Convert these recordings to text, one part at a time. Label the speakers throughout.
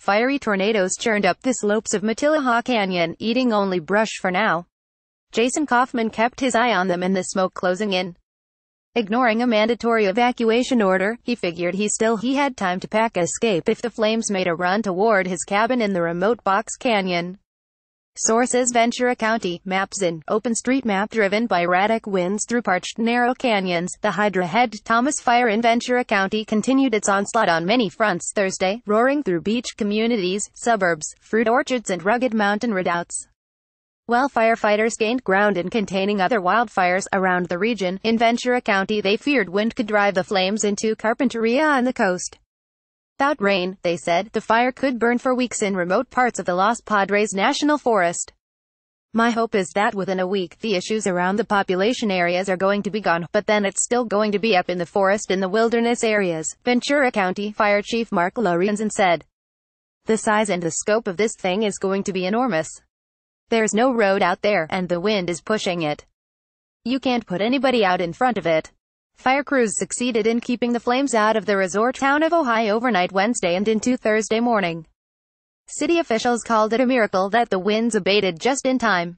Speaker 1: Fiery tornadoes churned up the slopes of Matilija Canyon, eating only brush for now. Jayson Kaufman kept his eye on them and the smoke closing in. Ignoring a mandatory evacuation order, he figured he had time to pack escape if the flames made a run toward his cabin in the remote box canyon. Sources: Ventura County, Mapzen, Openstreetmap Driven by erratic winds through parched narrow canyons. The hydraheaded Thomas fire in Ventura County continued its onslaught on many fronts Thursday, roaring through beach communities, suburbs, fruit orchards and rugged mountain redoubts. While firefighters gained ground in containing other wildfires around the region, in Ventura County they feared wind could drive the flames into Carpinteria on the coast. Without rain, they said, the fire could burn for weeks in remote parts of the Los Padres National Forest. My hope is that within a week, the issues around the population areas are going to be gone, but then it's still going to be up in the forest in the wilderness areas, Ventura County Fire Chief Mark Lorenzen said. The size and the scope of this thing is going to be enormous. There's no road out there, and the wind is pushing it. You can't put anybody out in front of it. Fire crews succeeded in keeping the flames out of the resort town of Ojai overnight Wednesday and into Thursday morning. City officials called it a miracle that the winds abated just in time.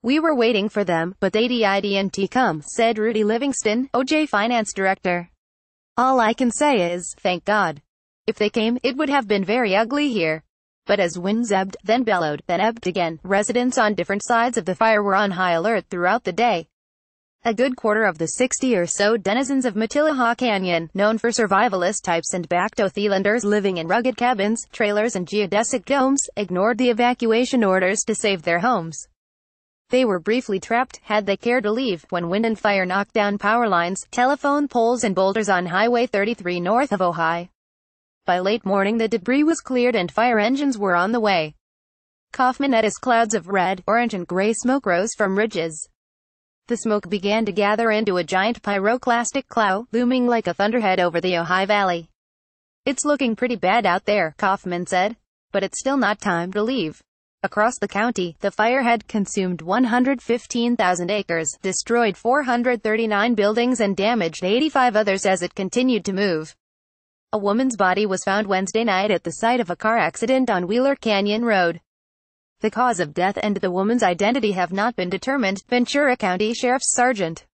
Speaker 1: We were waiting for them, but they didn't come, said Rudy Livingston, OJ finance director. All I can say is, thank God. If they came, it would have been very ugly here. But as winds ebbed, then bellowed, then ebbed again, residents on different sides of the fire were on high alert throughout the day. A good quarter of the 60 or so denizens of Matilija Canyon, known for survivalist types and Bactothelanders living in rugged cabins, trailers and geodesic domes, ignored the evacuation orders to save their homes. They were briefly trapped, had they cared to leave, when wind and fire knocked down power lines, telephone poles and boulders on Highway 33 north of Ojai. By late morning the debris was cleared and fire engines were on the way. Kaufman noticed clouds of red, orange and gray smoke rose from ridges. The smoke began to gather into a giant pyroclastic cloud, looming like a thunderhead over the Ojai Valley. It's looking pretty bad out there, Kaufman said. But it's still not time to leave. Across the county, the fire had consumed 115,000 acres, destroyed 439 buildings and damaged 85 others as it continued to move. A woman's body was found Wednesday night at the site of a car accident on Wheeler Canyon Road. The cause of death and the woman's identity have not been determined, Ventura County Sheriff's Sergeant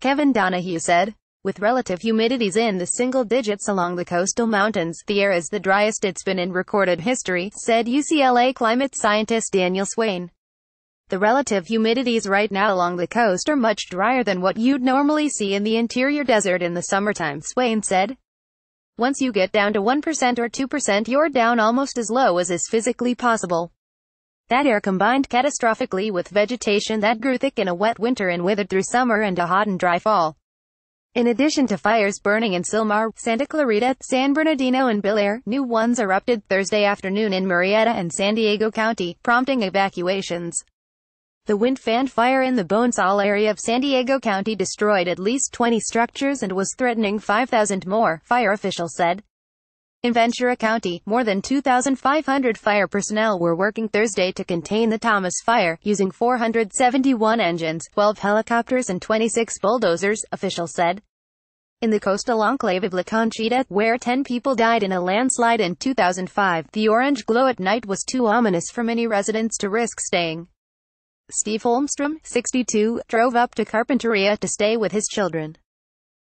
Speaker 1: Kevin Donahue said. With relative humidities in the single digits along the coastal mountains, the air is the driest it's been in recorded history, said UCLA climate scientist Daniel Swain. The relative humidities right now along the coast are much drier than what you'd normally see in the interior desert in the summertime, Swain said. Once you get down to 1% or 2%, you're down almost as low as is physically possible. That air combined catastrophically with vegetation that grew thick in a wet winter and withered through summer and a hot and dry fall. In addition to fires burning in Silmar, Santa Clarita, San Bernardino and Bel Air, new ones erupted Thursday afternoon in Murrieta and San Diego County, prompting evacuations. The wind fanned fire in the Bonesall area of San Diego County destroyed at least 20 structures and was threatening 5,000 more, fire officials said. In Ventura County, more than 2,500 fire personnel were working Thursday to contain the Thomas fire, using 471 engines, 12 helicopters and 26 bulldozers, officials said. In the coastal enclave of La Conchita, where 10 people died in a landslide in 2005, the orange glow at night was too ominous for many residents to risk staying. Steve Holmstrom, 62, drove up to Carpinteria to stay with his children.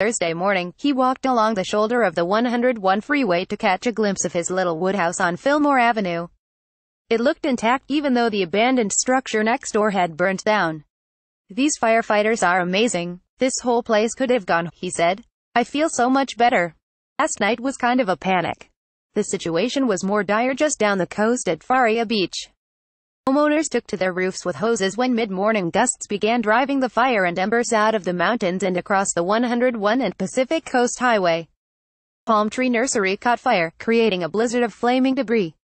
Speaker 1: Thursday morning, he walked along the shoulder of the 101 freeway to catch a glimpse of his little woodhouse on Fillmore Avenue. It looked intact, even though the abandoned structure next door had burnt down. These firefighters are amazing. This whole place could have gone, he said. I feel so much better. Last night was kind of a panic. The situation was more dire just down the coast at Faria Beach. Homeowners took to their roofs with hoses when mid-morning gusts began driving the fire and embers out of the mountains and across the 101 and Pacific Coast Highway. Palm Tree Nursery caught fire, creating a blizzard of flaming debris.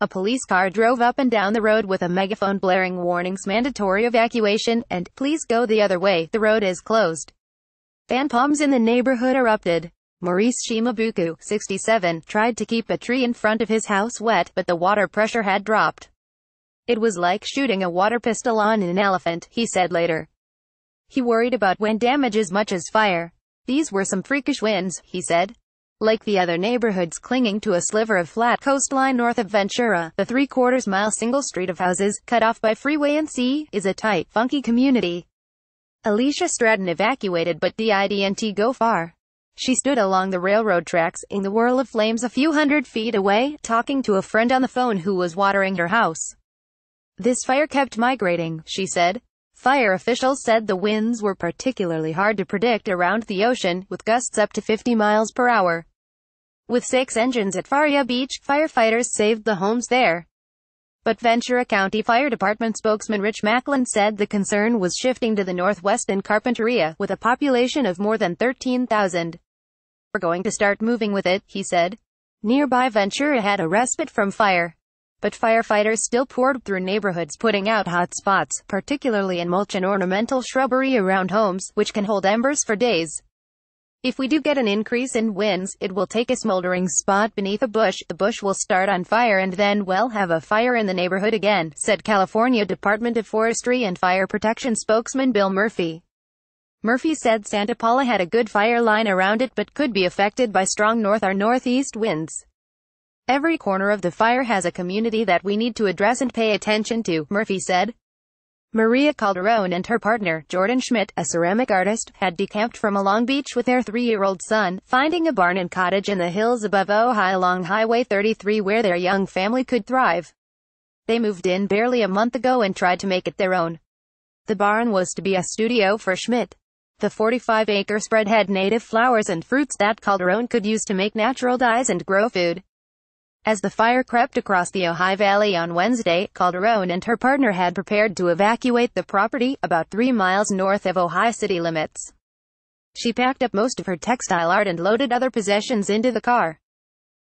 Speaker 1: A police car drove up and down the road with a megaphone blaring warnings, mandatory evacuation, and, please go the other way, the road is closed. Fan palms in the neighborhood erupted. Maurice Shimabuku, 67, tried to keep a tree in front of his house wet, but the water pressure had dropped. It was like shooting a water pistol on an elephant, he said later. He worried about wind damage as much as fire. These were some freakish winds, he said. Like the other neighborhoods clinging to a sliver of flat coastline north of Ventura, the 3/4-mile single street of houses, cut off by freeway and sea, is a tight, funky community. Alicia Stratton evacuated but didn't go far. She stood along the railroad tracks, in the whirl of flames a few hundred feet away, talking to a friend on the phone who was watering her house. "This fire kept migrating," she said. Fire officials said the winds were particularly hard to predict around the ocean, with gusts up to 50 miles per hour. With 6 engines at Faria Beach, firefighters saved the homes there. But Ventura County Fire Department spokesman Rich Macklin said the concern was shifting to the northwest and Carpinteria, with a population of more than 13,000. "We're going to start moving with it," he said. Nearby Ventura had a respite from fire. But firefighters still poured through neighborhoods putting out hot spots, particularly in mulch and ornamental shrubbery around homes, which can hold embers for days. "If we do get an increase in winds, it will take a smoldering spot beneath a bush, the bush will start on fire and then we'll have a fire in the neighborhood again," said California Department of Forestry and Fire Protection spokesman Bill Murphy. Murphy said Santa Paula had a good fire line around it but could be affected by strong north or northeast winds. "Every corner of the fire has a community that we need to address and pay attention to," Murphy said. Maria Calderon and her partner, Jordan Schmidt, a ceramic artist, had decamped from a Long Beach with their 3-year-old son, finding a barn and cottage in the hills above Ojai along Highway 33 where their young family could thrive. They moved in barely a month ago and tried to make it their own. The barn was to be a studio for Schmidt. The 45-acre spread had native flowers and fruits that Calderon could use to make natural dyes and grow food. As the fire crept across the Ojai Valley on Wednesday, Calderon and her partner had prepared to evacuate the property, about 3 miles north of Ojai city limits. She packed up most of her textile art and loaded other possessions into the car.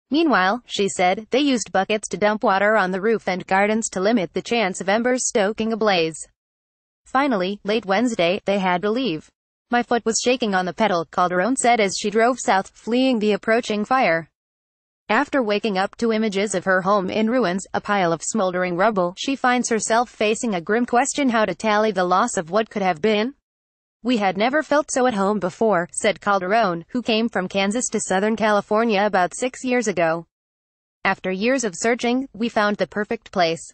Speaker 1: Meanwhile, she said, they used buckets to dump water on the roof and gardens to limit the chance of embers stoking a blaze. Finally, late Wednesday, they had to leave. "My foot was shaking on the pedal," Calderon said as she drove south, fleeing the approaching fire. After waking up to images of her home in ruins, a pile of smoldering rubble, she finds herself facing a grim question: how to tally the loss of what could have been. "We had never felt so at home before," said Calderon, who came from Kansas to Southern California about 6 years ago. "After years of searching, we found the perfect place.